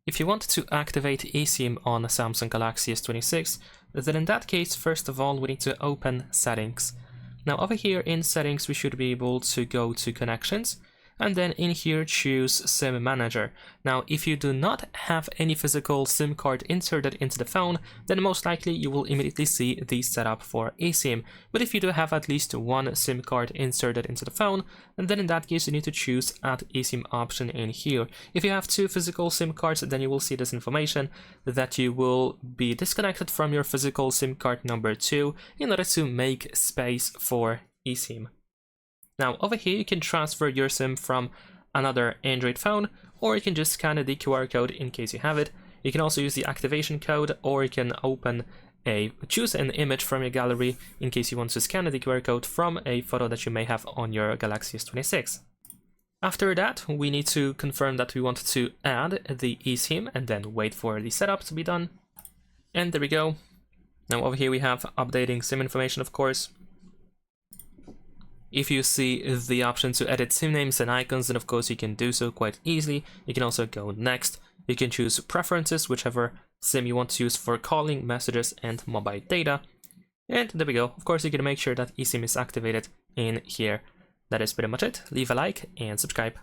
If you want to activate eSIM on a Samsung Galaxy S26, then in that case, first of all, we need to open Settings. Now over here in Settings, we should be able to go to Connections, and then in here choose SIM Manager. Now, if you do not have any physical SIM card inserted into the phone, then most likely you will immediately see the setup for eSIM. But if you do have at least one SIM card inserted into the phone, and then in that case you need to choose Add eSIM option in here. If you have two physical SIM cards, then you will see this information that you will be disconnected from your physical SIM card number 2 in order to make space for eSIM. Now over here you can transfer your SIM from another Android phone, or you can just scan the QR code in case you have it. You can also use the activation code, or you can choose an image from your gallery in case you want to scan the QR code from a photo that you may have on your Galaxy S26. After that, we need to confirm that we want to add the eSIM and then wait for the setup to be done. And there we go. Now over here we have updating SIM information, of course. If you see the option to edit SIM names and icons, then of course you can do so quite easily. You can also go next. You can choose preferences, whichever SIM you want to use for calling, messages, and mobile data. And there we go. Of course, you can make sure that eSIM is activated in here. That is pretty much it. Leave a like and subscribe.